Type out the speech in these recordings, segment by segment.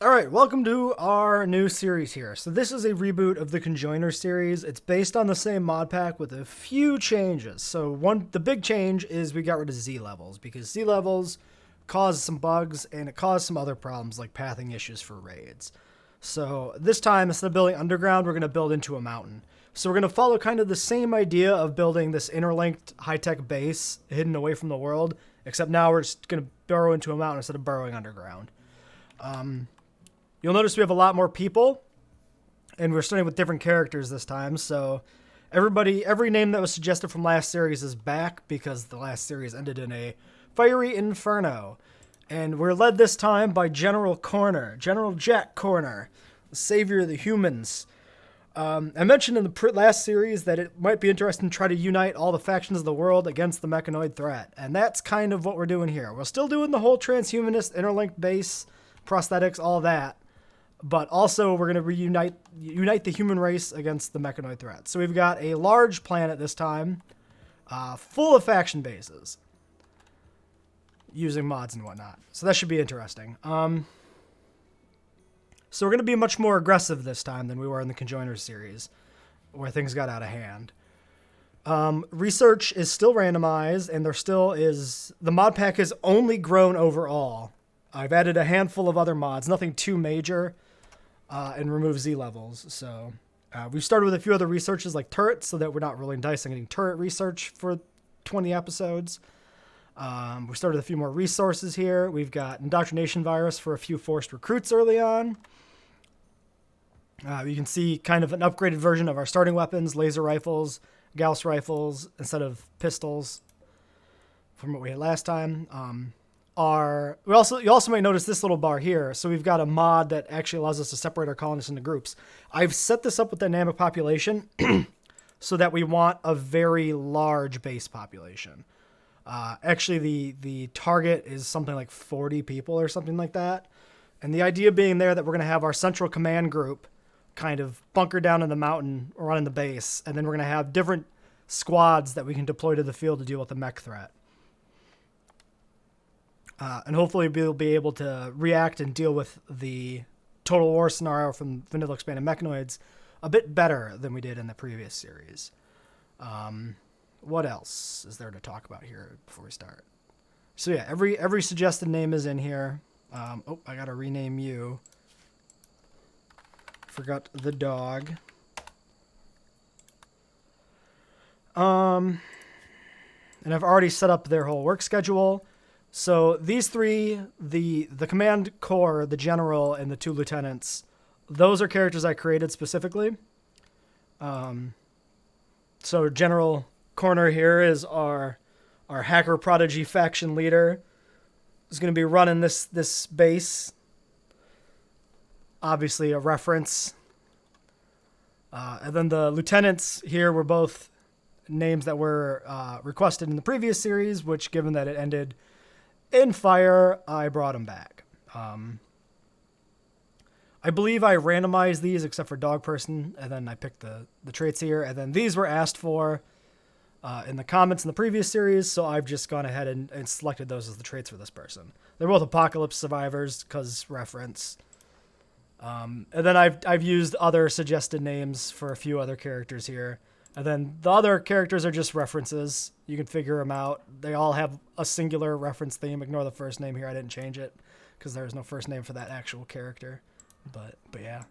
Alright, welcome to our new series here. So this is a reboot of the Conjoiners series. It's based on the same mod pack with a few changes. So the big change is we got rid of Z levels because Z levels caused some bugs and it caused some other problems like pathing issues for raids. So this time, instead of building underground, we're going to build into a mountain. So we're going to follow kind of the same idea of building this interlinked high-tech base hidden away from the world, except now we're just going to burrow into a mountain instead of burrowing underground. You'll notice we have a lot more people, and we're starting with different characters this time. So every name that was suggested from last series is back because the last series ended in a fiery inferno. And we're led this time by General Jack Corner, the savior of the humans. I mentioned in the last series that it might be interesting to try to unite all the factions of the world against the mechanoid threat. And that's kind of what we're doing here. We're still doing the whole transhumanist, interlinked base, prosthetics, all that. But also we're going to unite the human race against the mechanoid threat. So we've got a large planet this time, full of faction bases, using mods and whatnot. So that should be interesting. So we're going to be much more aggressive this time than we were in the Conjoiners series, where things got out of hand. Research is still randomized, and the mod pack has only grown overall. I've added a handful of other mods, nothing too major, and removed Z levels. So we've started with a few other researches like turrets, so that we're not rolling dice and getting turret research for 20 episodes. We started with a few more resources here. We've got indoctrination virus for a few forced recruits early on. You can see kind of an upgraded version of our starting weapons, laser rifles, Gauss rifles instead of pistols from what we had last time. You also might notice this little bar here. So we've got a mod that actually allows us to separate our colonists into groups. I've set this up with dynamic population so that we want a very large base population. Actually, the target is something like 40 people or something like that. And the idea being there that we're going to have our central command group kind of bunker down in the mountain or on the base. And then we're going to have different squads that we can deploy to the field to deal with the mech threat. And hopefully we'll be able to react and deal with the Total War scenario from Vanilla Expanded Mechanoids a bit better than we did in the previous series. What else is there to talk about here before we start? So yeah, every suggested name is in here. I gotta rename you. Forgot the dog. And I've already set up their whole work schedule. So these three, the command core, the general, and the two lieutenants, those are characters I created specifically. So General Corner here is our hacker prodigy faction leader. Is going to be running this base. Obviously a reference. And then the lieutenants here were both names that were requested in the previous series, which given that it ended in fire, I brought them back. I believe I randomized these except for dog person, and then I picked the traits here, and then these were asked for in the comments in the previous series, so I've just gone ahead and selected those as the traits for this person. They're both apocalypse survivors, because reference. And then I've used other suggested names for a few other characters here. And then the other characters are just references. You can figure them out. They all have a singular reference theme. Ignore the first name here. I didn't change it because there's no first name for that actual character. But yeah.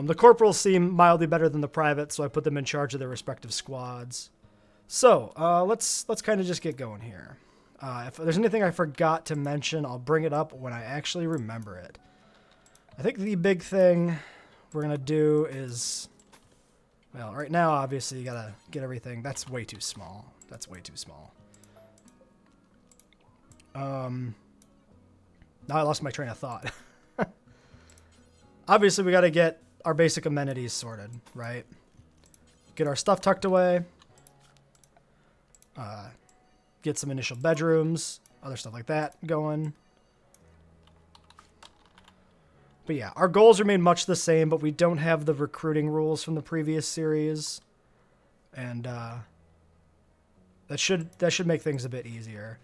The corporals seem mildly better than the privates, so I put them in charge of their respective squads. So let's kind of just get going here. If there's anything I forgot to mention, I'll bring it up when I actually remember it. I think the big thing we're going to do is... Well, right now, obviously, you gotta get everything. That's way too small. Now I lost my train of thought. Obviously, we gotta get our basic amenities sorted, right? Get our stuff tucked away. Get some initial bedrooms, other stuff like that going. But yeah, our goals remain much the same, but we don't have the recruiting rules from the previous series. And that should make things a bit easier.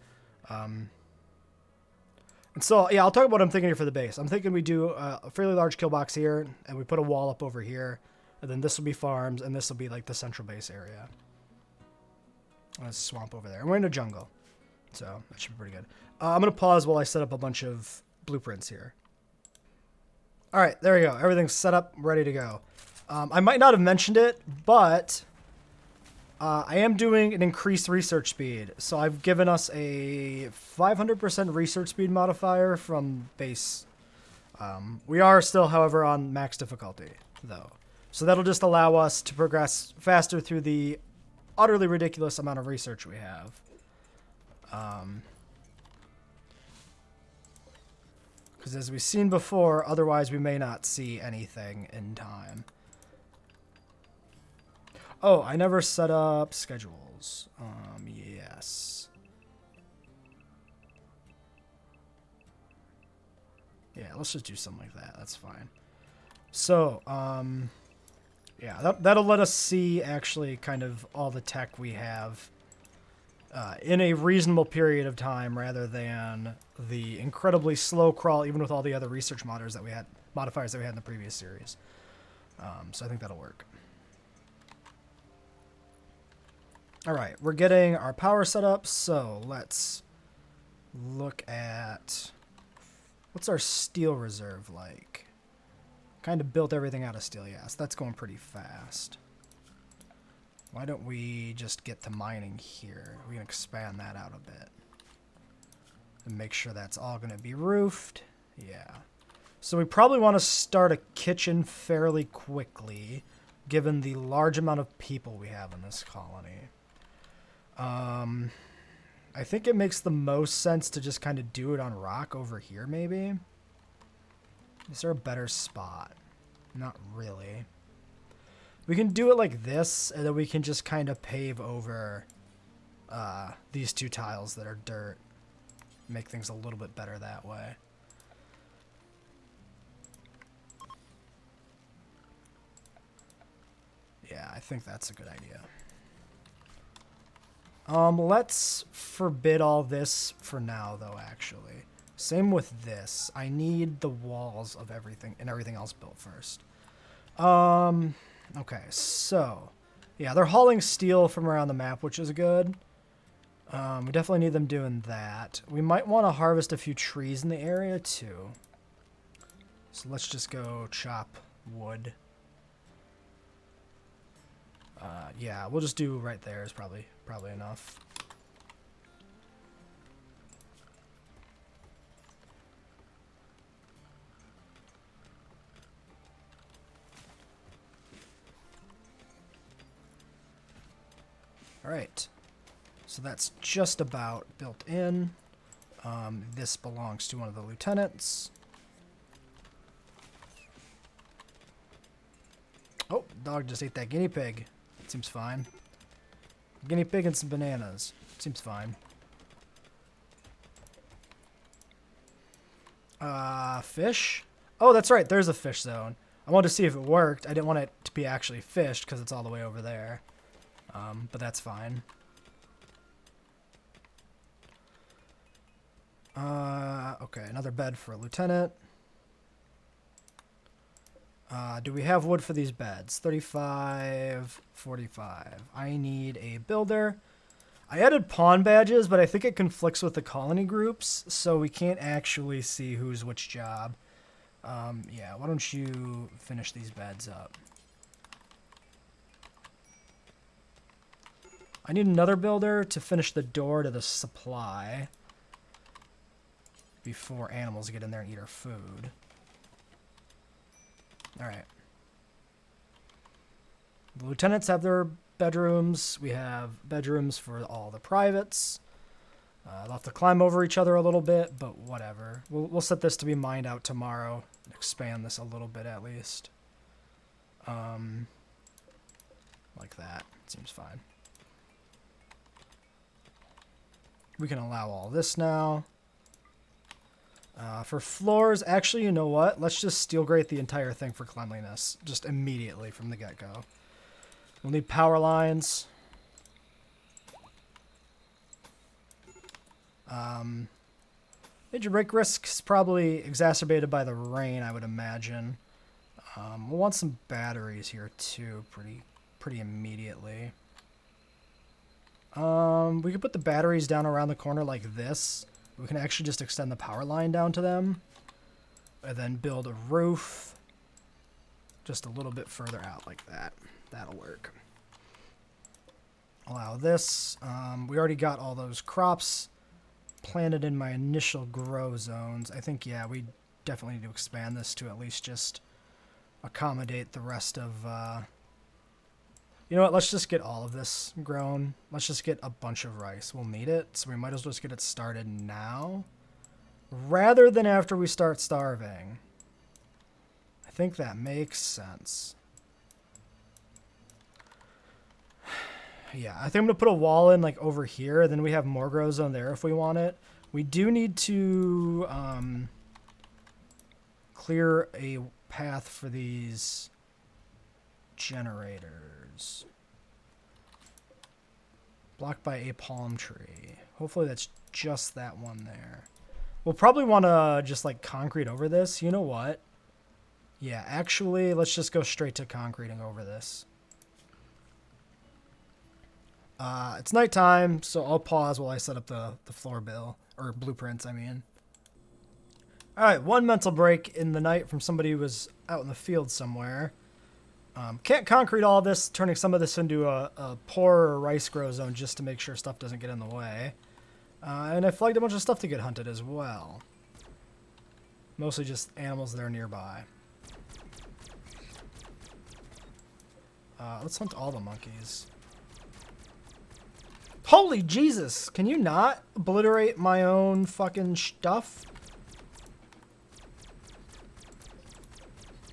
And so, yeah, I'll talk about what I'm thinking here for the base. I'm thinking we do a fairly large kill box here, and we put a wall up over here, and then this will be farms, and this will be like the central base area. There's a swamp over there. And we're in a jungle, so that should be pretty good. I'm going to pause while I set up a bunch of blueprints here. All right, there we go. Everything's set up, ready to go. I might not have mentioned it, but I am doing an increased research speed. So I've given us a 500% research speed modifier from base. We are still, however, on max difficulty, though. So that'll just allow us to progress faster through the utterly ridiculous amount of research we have. Because as we've seen before, otherwise we may not see anything in time. Oh, I never set up schedules. Yes. Yeah, let's just do something like that. That's fine. So, yeah, that'll let us see actually kind of all the tech we have in a reasonable period of time rather than the incredibly slow crawl, even with all the other research modifiers that we had in the previous series. So I think that'll work. All right, we're getting our power set up, so let's look at what's our steel reserve like. Kind of built everything out of steel, yes. That's going pretty fast. Why don't we just get to mining here? We can expand that out a bit. And make sure that's all going to be roofed. Yeah. So we probably want to start a kitchen fairly quickly, given the large amount of people we have in this colony. I think it makes the most sense to just kind of do it on rock over here, maybe. Is there a better spot? Not really. We can do it like this, and then we can just kind of pave over these two tiles that are dirt. Make things a little bit better that way. Yeah, I think that's a good idea. Let's forbid all this for now, though, actually. Same with this. I need the walls of everything and everything else built first. Okay, so, yeah, they're hauling steel from around the map, which is good. We definitely need them doing that. We might want to harvest a few trees in the area, too. So let's just go chop wood. Yeah, we'll just do right there is probably enough. All right, so that's just about built in. This belongs to one of the lieutenants. Oh, dog just ate that guinea pig. Seems fine. Guinea pig and some bananas. Seems fine. Fish? Oh, that's right. There's a fish zone. I wanted to see if it worked. I didn't want it to be actually fished because it's all the way over there. But that's fine. Okay, another bed for a lieutenant. Do we have wood for these beds? 35, 45. I need a builder. I added pawn badges, but I think it conflicts with the colony groups, so we can't actually see who's which job. Yeah, why don't you finish these beds up? I need another builder to finish the door to the supply before animals get in there and eat our food. All right. The lieutenants have their bedrooms. We have bedrooms for all the privates. They'll have to climb over each other a little bit, but whatever. We'll set this to be mined out tomorrow. Expand this a little bit at least. Like that. Seems fine. We can allow all this now. For floors, actually, you know what? Let's just steel grate the entire thing for cleanliness. Just immediately from the get-go. We'll need power lines. Major break risk is probably exacerbated by the rain, I would imagine. We'll want some batteries here too, pretty immediately. We could put the batteries down around the corner like this. We can actually just extend the power line down to them. And then build a roof just a little bit further out like that. That'll work. Allow this. We already got all those crops planted in my initial grow zones. I think, yeah, we definitely need to expand this to at least just accommodate the rest of... You know what? Let's just get all of this grown. Let's just get a bunch of rice. We'll need it, so we might as well just get it started now rather than after we start starving. I think that makes sense. Yeah, I think I'm going to put a wall in like over here. Then we have more grow zone there if we want it. We do need to clear a path for these generators. Blocked by a palm tree. Hopefully that's just that one there. We'll probably want to just like concrete over this. You know what? Yeah, actually, let's just go straight to concreting over this. It's nighttime, so I'll pause while I set up the floor bill, or blueprints, I mean. Alright, one mental break in the night from somebody who was out in the field somewhere. Can't concrete all this, turning some of this into a poorer rice grow zone just to make sure stuff doesn't get in the way. And I flagged a bunch of stuff to get hunted as well. Mostly just animals that are nearby. Let's hunt all the monkeys. Holy Jesus! Can you not obliterate my own fucking stuff?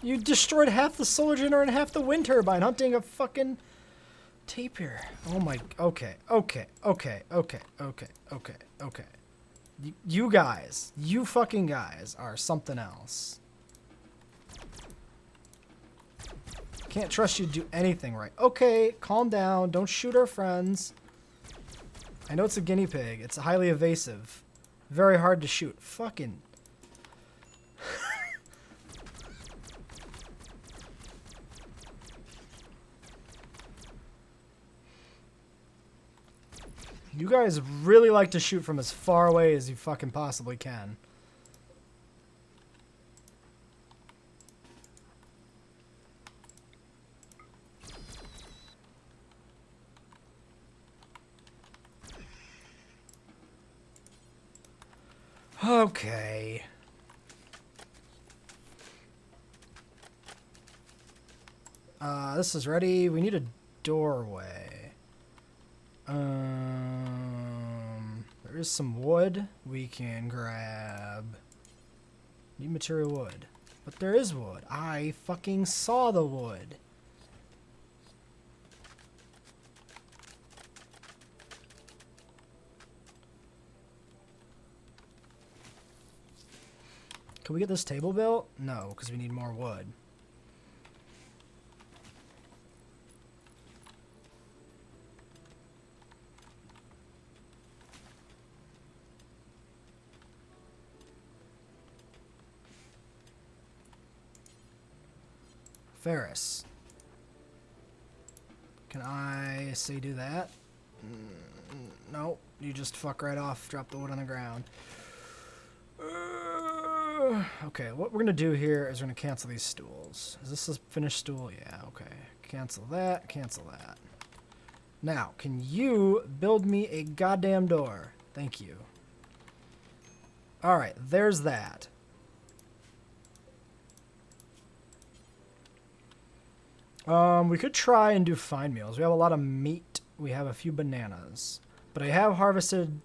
You destroyed half the solar generator and half the wind turbine hunting a fucking tapir. Oh my... Okay. You guys. You fucking guys are something else. Can't trust you to do anything right. Okay, calm down. Don't shoot our friends. I know it's a guinea pig. It's highly evasive. Very hard to shoot. Fucking... You guys really like to shoot from as far away as you fucking possibly can. Okay. This is ready. We need a doorway. There is some wood we can grab. Need material wood. But there is wood. I fucking saw the wood. Can we get this table built? No, because we need more wood. Ferris. Can I say do that? No, you just fuck right off, drop the wood on the ground. Okay, what we're going to do here is we're going to cancel these stools. Is this a finished stool? Yeah, okay. Cancel that, cancel that. Now, can you build me a goddamn door? Thank you. Alright, there's that. We could try and do fine meals. We have a lot of meat. We have a few bananas. But I have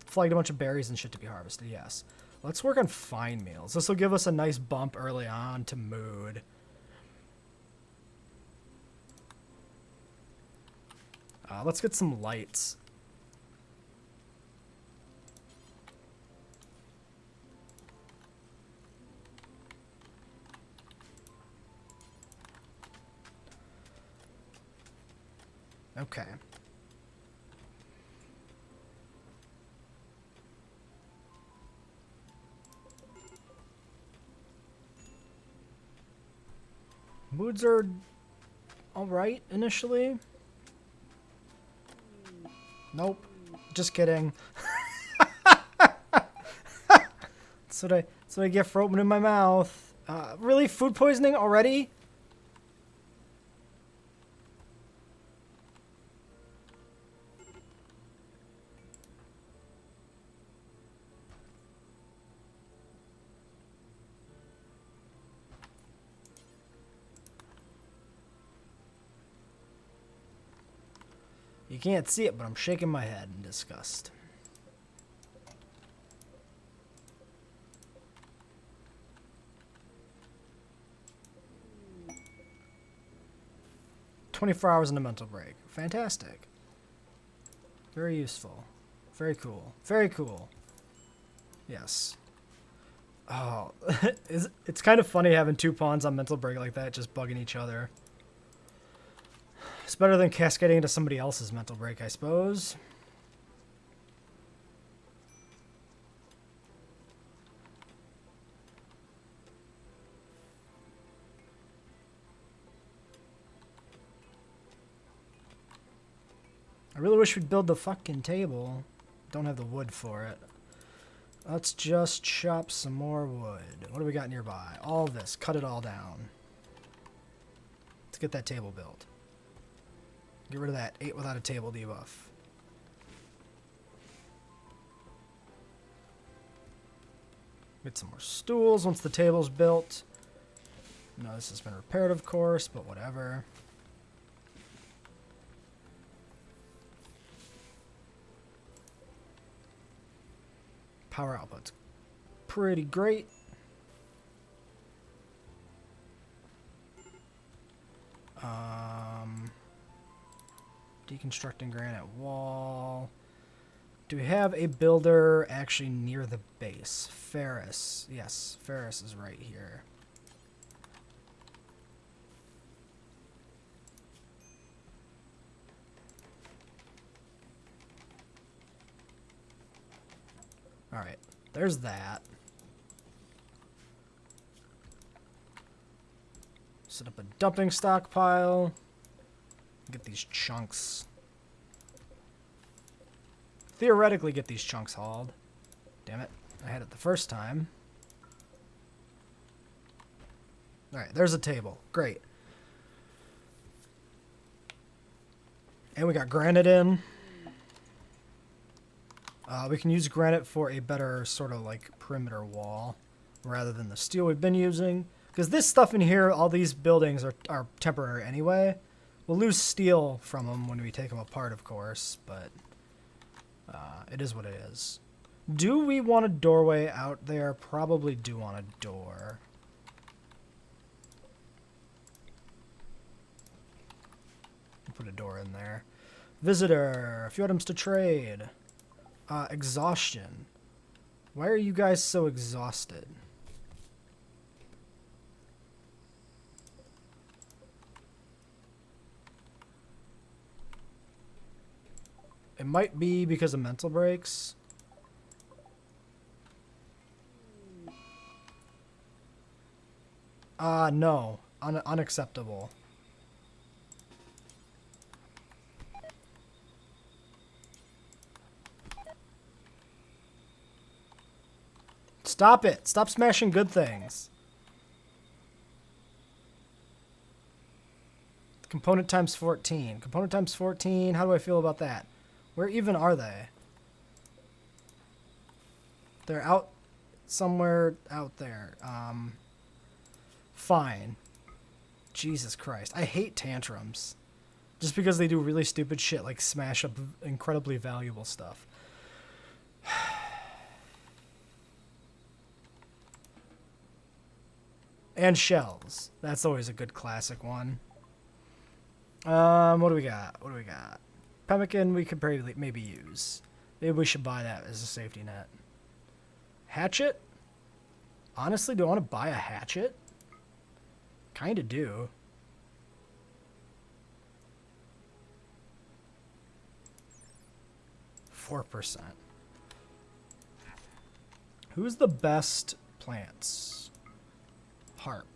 flagged a bunch of berries and shit to be harvested, yes. Let's work on fine meals. This will give us a nice bump early on to mood. Let's get some lights. Okay. Moods are alright initially. Nope. Just kidding. That's what I get for opening my mouth. Really? Food poisoning already? You can't see it, but I'm shaking my head in disgust. "24 hours in a mental break." Fantastic. Very useful. Very cool. Very cool. Yes. Oh, it's kind of funny having 2 pawns on mental break like that, just bugging each other. It's better than cascading into somebody else's mental break, I suppose. I really wish we'd build the fucking table. Don't have the wood for it. Let's just chop some more wood. What do we got nearby? All this. Cut it all down. Let's get that table built. Get rid of that 8 without a table debuff. Get some more stools once the table's built. No, this has been repaired, of course, but whatever. Power output's pretty great. Deconstructing granite wall. Do we have a builder actually near the base? Ferris. Yes, Ferris is right here. Alright, there's that. Set up a dumping stockpile. Get these chunks. Theoretically get these chunks hauled. Damn it, I had it the first time. Alright, there's a table. Great. And we got granite in. We can use granite for a better sort of like perimeter wall rather than the steel we've been using. Because this stuff in here, all these buildings are temporary anyway. We'll lose steel from them when we take them apart, of course, but it is what it is. Do we want a doorway out there? Probably do want a door. Put a door in there. Visitor, a few items to trade. Exhaustion. Why are you guys so exhausted? It might be because of mental breaks. No. Unacceptable. Stop it. Stop smashing good things. Component times 14. Component times 14. How do I feel about that? Where even are they? They're out somewhere out there. Fine. Jesus Christ. I hate tantrums. Just because they do really stupid shit like smash up incredibly valuable stuff. And shells. That's always a good classic one. What do we got? What do we got? Pemmican we could probably maybe use. Maybe we should buy that as a safety net. Hatchet? Honestly, do I want to buy a hatchet? Kinda do. %. Who's the best plants? Harp.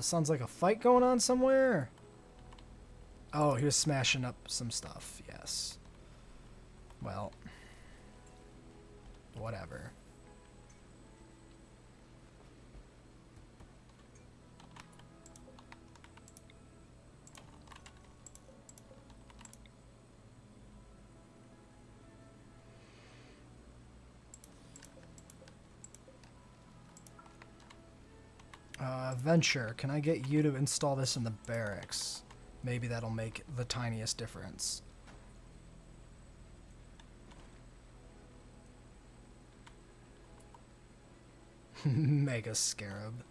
Sounds like a fight going on somewhere. Oh, he was smashing up some stuff. Yes. Well. Whatever. Venture, can I get you to install this in the barracks? Maybe that'll make the tiniest difference. Mega Scarab.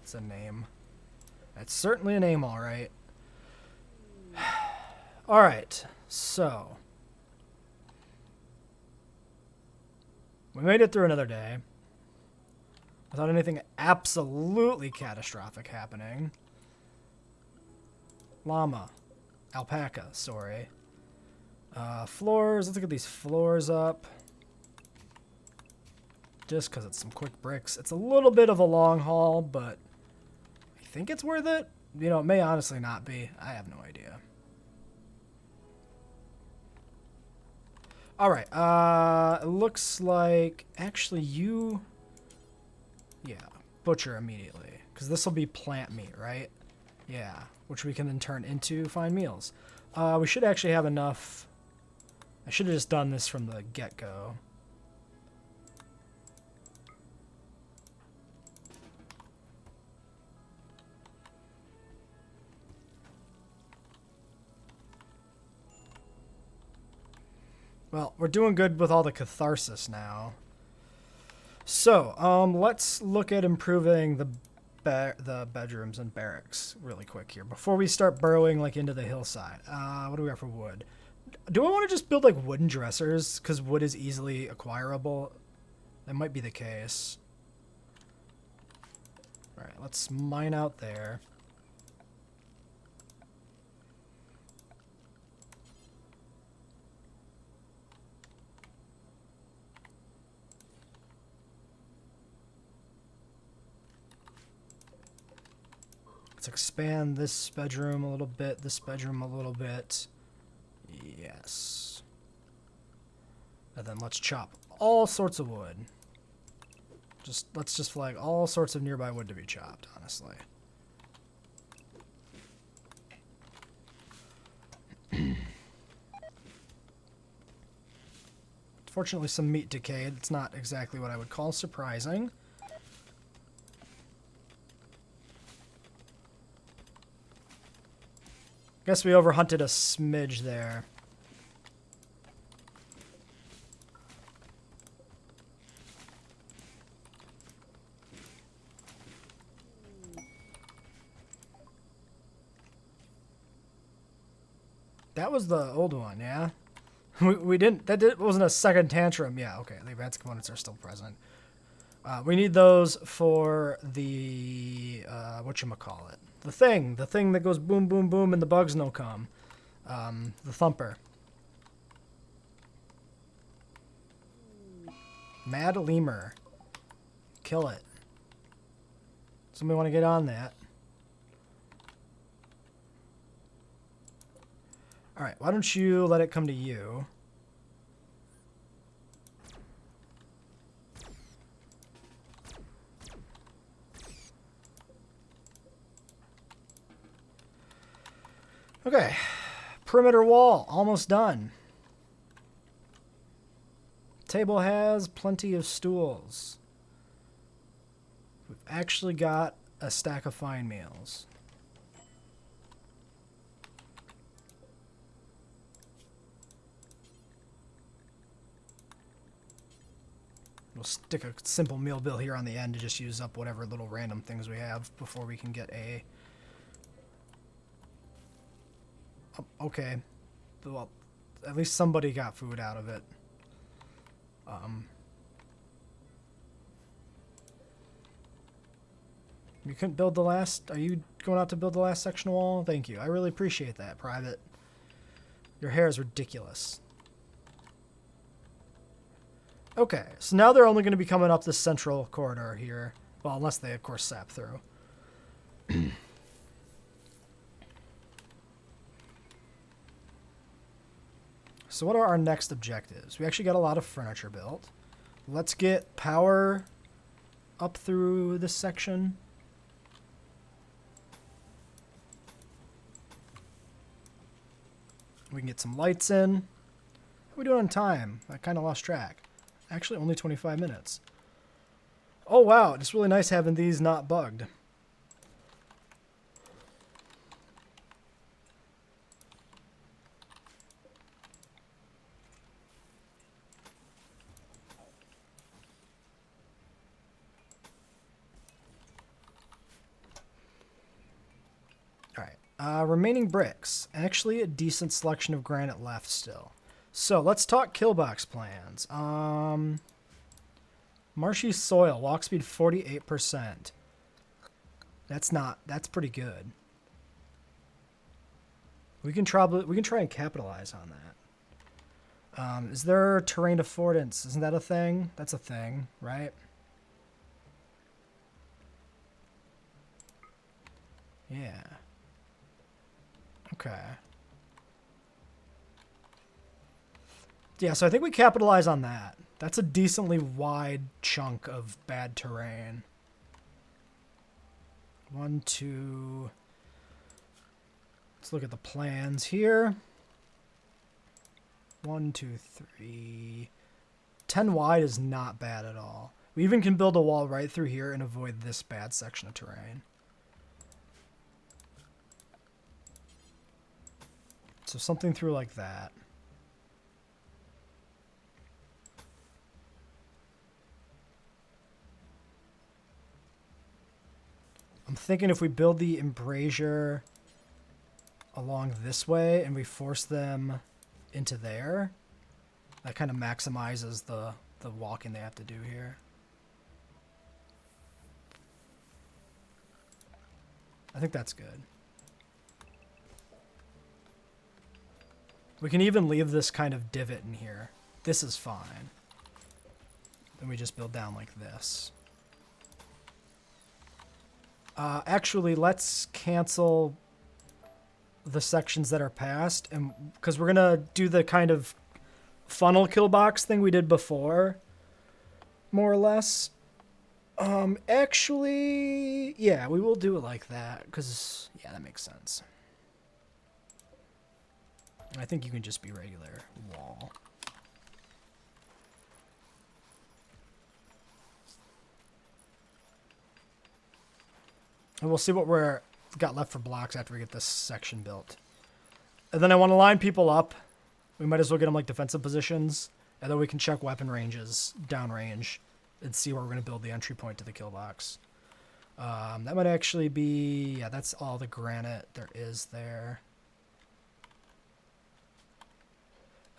It's a name. That's certainly a name, alright. Alright, so. We made it through another day. Without anything absolutely catastrophic happening. Llama. Alpaca, sorry. Floors, let's look at these floors up. Just because it's some quick bricks. It's a little bit of a long haul, but I think it's worth it. You know, it may honestly not be. I have no idea. Alright, it looks like, actually you... Yeah, butcher immediately. Because this will be plant meat, right? Yeah, which we can then turn into fine meals. We should actually have enough. I should have just done this from the get-go. Well, we're doing good with all the catharsis now. So, let's look at improving the bedrooms and barracks really quick here before we start burrowing like into the hillside. What do we got for wood? Do I want to just build like wooden dressers because wood is easily acquirable? That might be the case. All right, let's mine out there. Let's expand this bedroom a little bit, this bedroom a little bit. Yes. And then let's chop all sorts of wood. Let's just flag all sorts of nearby wood to be chopped, honestly. Fortunately, some meat decayed. It's not exactly what I would call surprising. Guess we overhunted a smidge there. That was the old one, yeah? We didn't, wasn't a second tantrum. Yeah, okay, the advanced components are still present. We need those for the, whatchamacallit. The thing that goes boom, boom, boom, and the bugs no come. The thumper. Mad lemur. Kill it. Somebody want to get on that. Alright, why don't you let it come to you? Okay, perimeter wall, almost done. Table has plenty of stools. We've actually got a stack of fine meals. We'll stick a simple meal bill here on the end to just use up whatever little random things we have before we can get a... Okay. Well, at least somebody got food out of it. You couldn't build the last... Are you going out to build the last section of wall? Thank you. I really appreciate that, Private. Your hair is ridiculous. Okay, so now they're only going to be coming up this central corridor here. Well, unless they, of course, sap through. So what are our next objectives? We actually got a lot of furniture built. Let's get power up through this section. We can get some lights in. How are we doing on time? I kind of lost track. Actually, only 25 minutes. Oh, wow. It's really nice having these not bugged. Remaining bricks. Actually, a decent selection of granite left still. So, let's talk killbox plans. Marshy soil. Walk speed 48%. That's pretty good. We can try and capitalize on that. Is there terrain affordance? Isn't that a thing? That's a thing, right? Yeah. Okay. Yeah, so I think we capitalize on that. That's a decently wide chunk of bad terrain. 1, 2... Let's look at the plans here. 1, 2, 3... 10 wide is not bad at all. We even can build a wall right through here and avoid this bad section of terrain. So something through like that. I'm thinking if we build the embrasure along this way and we force them into there, that kind of maximizes the walking they have to do here. I think that's good. We can even leave this kind of divot in here. This is fine. Then we just build down like this. Actually, let's cancel the sections that are past, and because we're gonna do the kind of funnel kill box thing we did before, more or less. Actually, yeah, we will do it like that, because, yeah, that makes sense. I think you can just be regular wall. And we'll see what we're got left for blocks after we get this section built. And then I want to line people up. We might as well get them like defensive positions. And then we can check weapon ranges downrange and see where we're going to build the entry point to the kill box. That might actually be... Yeah, that's all the granite there is there.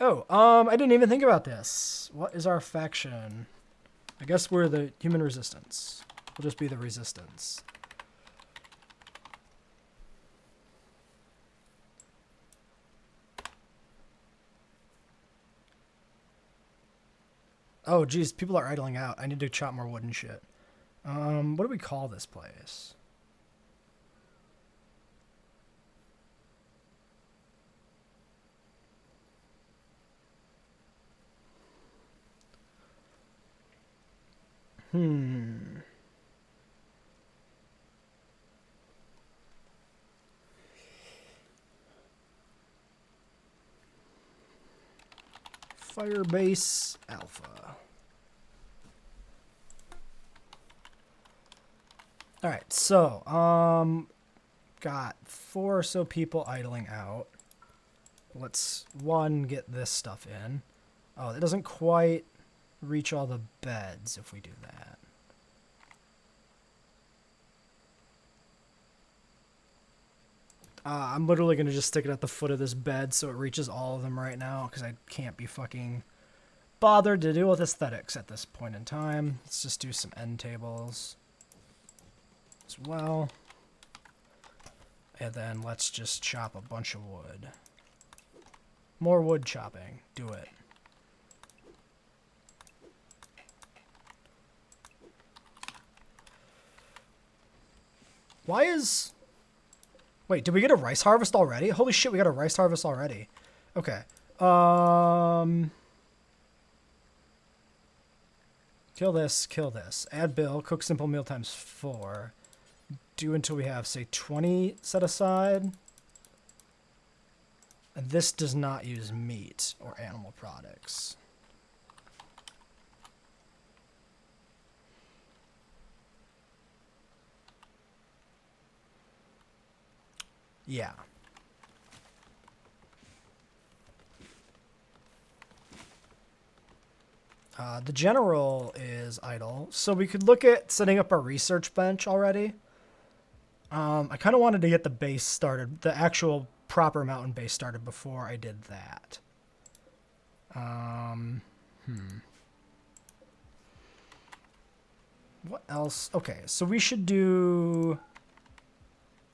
Oh, I didn't even think about this. What is our faction? I guess we're the human resistance. We'll just be the resistance. Oh, geez, people are idling out. I need to chop more wood and shit. What do we call this place? Firebase Alpha. Alright, so, got 4 or so people idling out. Let's, get this stuff in. Oh, that doesn't quite reach all the beds if we do that. I'm literally going to just stick it at the foot of this bed so it reaches all of them right now, because I can't be fucking bothered to deal with aesthetics at this point in time. Let's just do some end tables as well. And then let's just chop a bunch of wood. More wood chopping. Do it. Why is... Wait, did we get a rice harvest already? Holy shit, we got a rice harvest already. Okay. Kill this, kill this. Add bill, cook simple meal times 4. Do until we have, say, 20 set aside. And this does not use meat or animal products. Yeah. The general is idle, so we could look at setting up our research bench already. I kind of wanted to get the base started, the actual proper mountain base started before I did that. What else? Okay, so we should do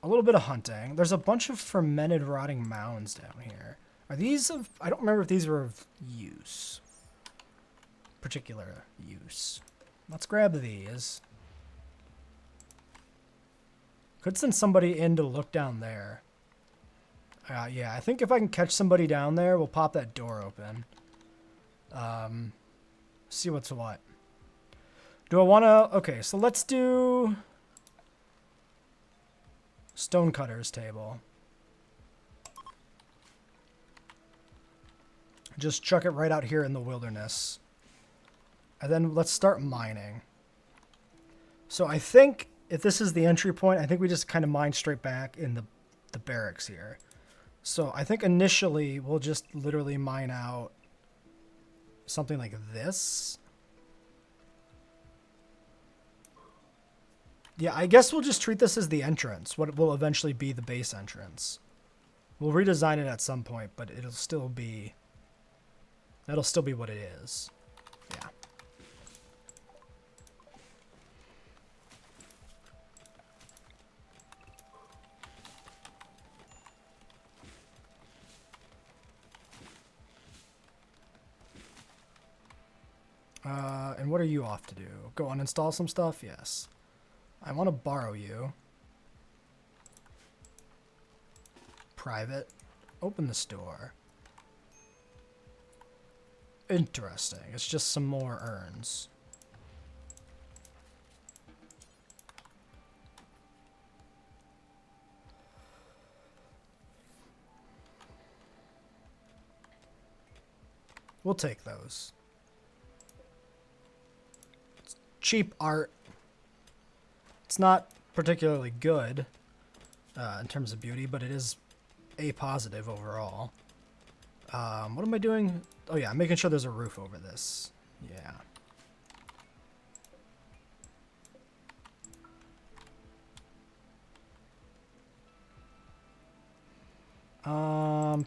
a little bit of hunting. There's a bunch of fermented rotting mounds down here. Are these of... I don't remember if these were of use. Particular use. Let's grab these. Could send somebody in to look down there. Yeah, I think if I can catch somebody down there, we'll pop that door open. See what's what. Do I want to... Okay, so let's do... Stonecutter's table. Just chuck it right out here in the wilderness. And then let's start mining. So I think if this is the entry point, I think we just kind of mine straight back in the barracks here. So I think initially we'll just literally mine out something like this. Yeah, I guess we'll just treat this as the entrance, what will eventually be the base entrance. We'll redesign it at some point, but it'll still be... That'll still be what it is. Yeah. And what are you off to do? Go uninstall some stuff? Yes. I want to borrow you. Private. Open this door. Interesting. It's just some more urns. We'll take those. It's cheap art. It's not particularly good in terms of beauty, but it is a positive overall. What am I doing? Oh yeah, I'm making sure there's a roof over this. Yeah.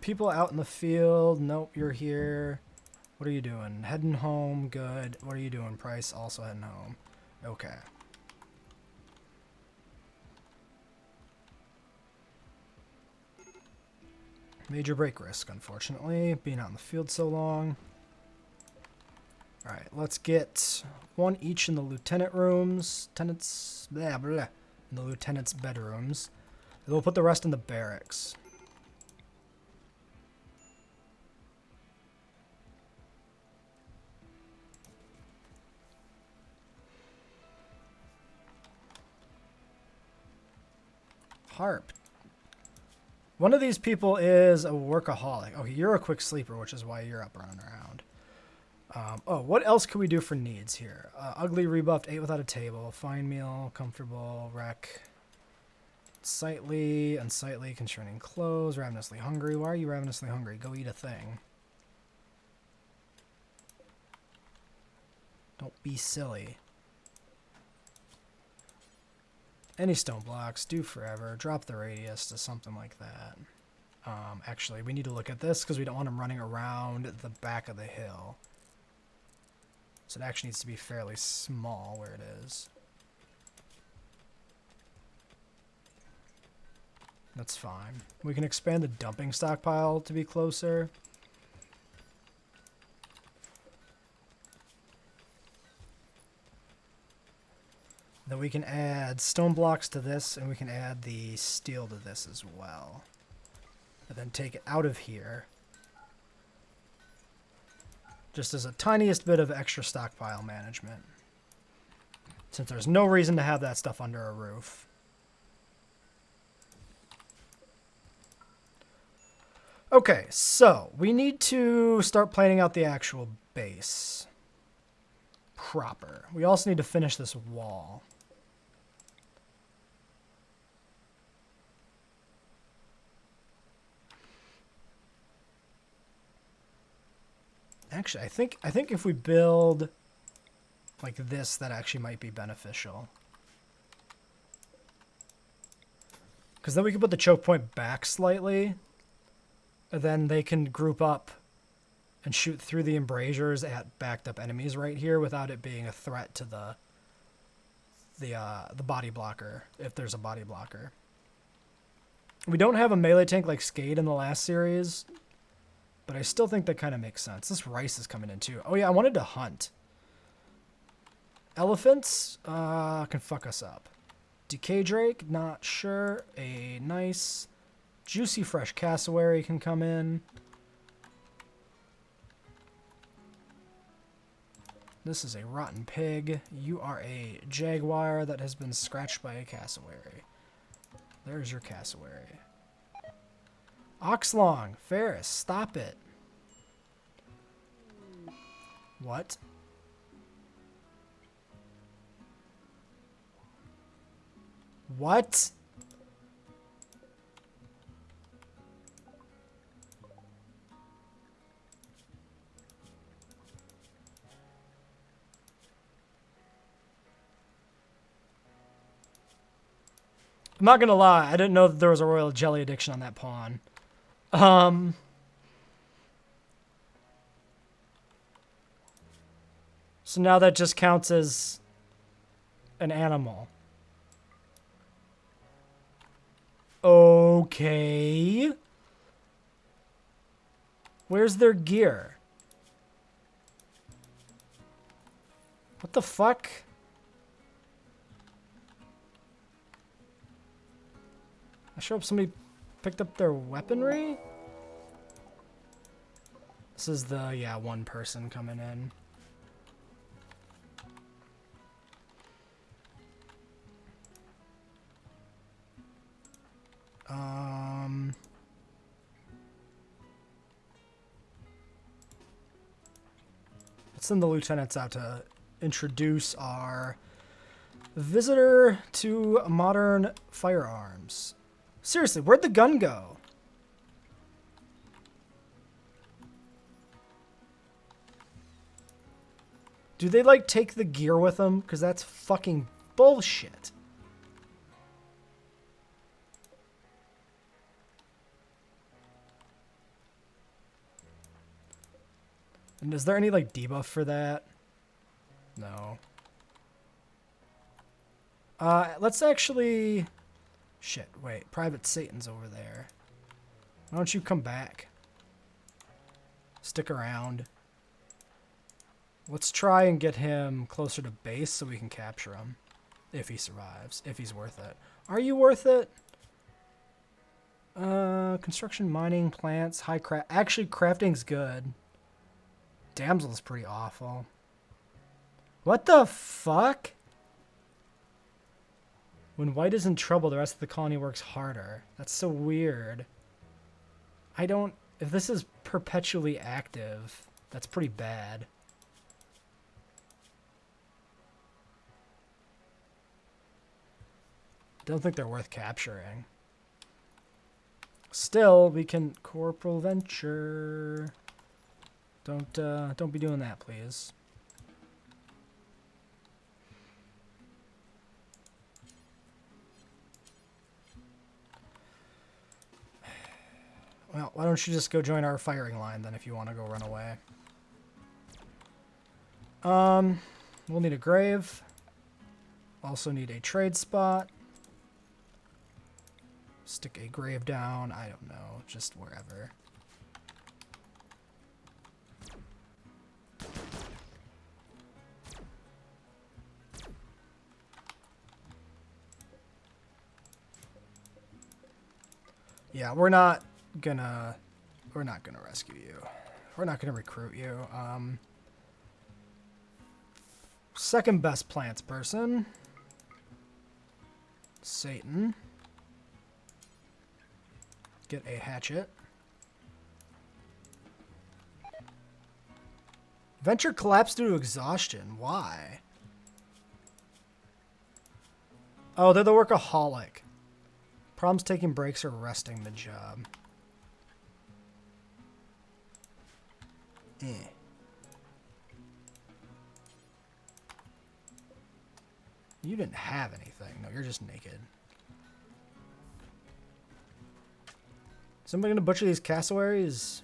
People out in the field. Nope, you're here. What are you doing? Heading home. Good. What are you doing, Price? Also heading home. Okay. Major break risk, unfortunately, being out in the field so long. Alright, let's get one each in the lieutenant rooms. Tenants, blah, blah, in the lieutenant's bedrooms. And we'll put the rest in the barracks. Harp. One of these people is a workaholic. Okay, you're a quick sleeper, which is why you're up running around. Oh, what else could we do for needs here? Ugly rebuffed, ate without a table, fine meal, comfortable, wreck, sightly, unsightly, concerning clothes, ravenously hungry. Why are you ravenously hungry? Go eat a thing. Don't be silly. Any stone blocks, do forever, drop the radius to something like that. Actually, we need to look at this because we don't want him running around the back of the hill. So it actually needs to be fairly small where it is. That's fine. We can expand the dumping stockpile to be closer. Then we can add stone blocks to this, and we can add the steel to this as well. And then take it out of here. Just as a tiniest bit of extra stockpile management. Since there's no reason to have that stuff under a roof. Okay, so we need to start planning out the actual base proper. We also need to finish this wall. Actually, I think if we build like this, that actually might be beneficial. Because then we can put the choke point back slightly. And then they can group up and shoot through the embrasures at backed up enemies right here without it being a threat to the body blocker, if there's a body blocker. We don't have a melee tank like Skade in the last series, but I still think that kind of makes sense. This rice is coming in too. Oh yeah, I wanted to hunt. Elephants can fuck us up. Decay Drake, not sure. A nice juicy fresh cassowary can come in. This is a rotten pig. You are a jaguar that has been scratched by a cassowary. There's your cassowary. Oxlong, Ferris, stop it. What? What? I'm not gonna lie, I didn't know that there was a royal jelly addiction on that pawn. So now that just counts as an animal. Okay. Where's their gear? What the fuck? I show up somebody picked up their weaponry? This is the, yeah, one person coming in. Let's send the lieutenants out to introduce our visitor to modern firearms. Seriously, where'd the gun go? Do they, like, take the gear with them? Because that's fucking bullshit. And is there any, like, debuff for that? No. Let's actually... Shit, wait. Private Satan's over there. Why don't you come back? Stick around. Let's try and get him closer to base so we can capture him. If he survives. If he's worth it. Are you worth it? Construction, mining, plants, high craft. Actually, crafting's good. Damsel's pretty awful. What the fuck? When white is in trouble, the rest of the colony works harder. That's so weird. I don't... If this is perpetually active, that's pretty bad. Don't think they're worth capturing. Still, we can... Corporal Venture... Don't be doing that, please. Well, why don't you just go join our firing line then if you want to go run away. We'll need a grave. Also need a trade spot. Stick a grave down, I don't know, just wherever. Yeah, we're not gonna rescue you. We're not gonna recruit you. Second best plants person. Satan. Get a hatchet. Venture collapsed due to exhaustion. Why? Oh, they're the workaholic. Problems taking breaks or resting the job. You didn't have anything. No, you're just naked. Somebody gonna butcher these cassowaries?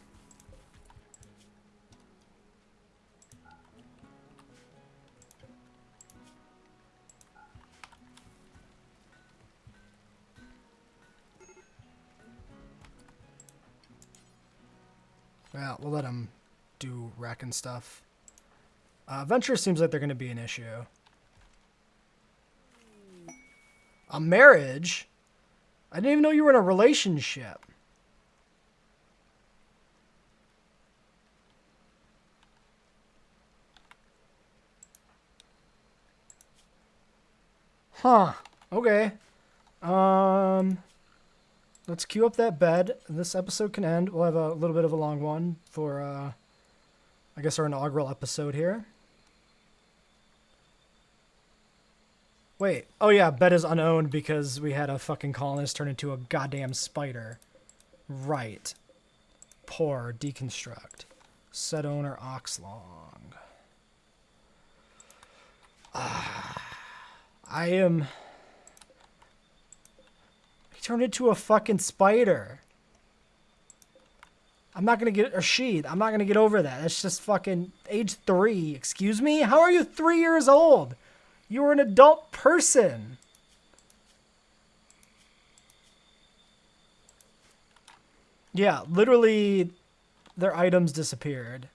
Well, we'll let them do wrecking stuff. Venture seems like they're going to be an issue. A marriage? I didn't even know you were in a relationship. Huh. Okay. Let's queue up that bed. This episode can end. We'll have a little bit of a long one for, I guess, our inaugural episode here. Wait. Oh, yeah. Bed is unowned because we had a fucking colonist turn into a goddamn spider. Right. Poor. Deconstruct. Set owner Oxlong. I am... He turned into a fucking spider. I'm not going to get... Or she. I'm not going to get over that. That's just fucking age 3. Excuse me? How are you 3 years old? You were an adult person. Yeah, literally, their items disappeared.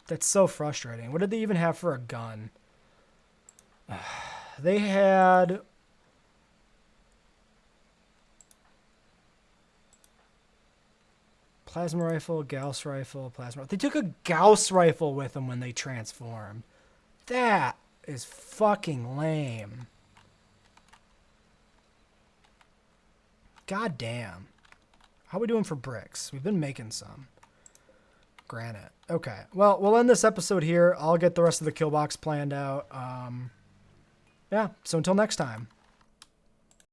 That's so frustrating. What did they even have for a gun? They had... Plasma rifle, Gauss rifle, plasma... They took a Gauss rifle with them when they transformed. That is fucking lame. God damn. How are we doing for bricks? We've been making some. Granite. Okay. Well, we'll end this episode here. I'll get the rest of the kill box planned out. Yeah. So until next time.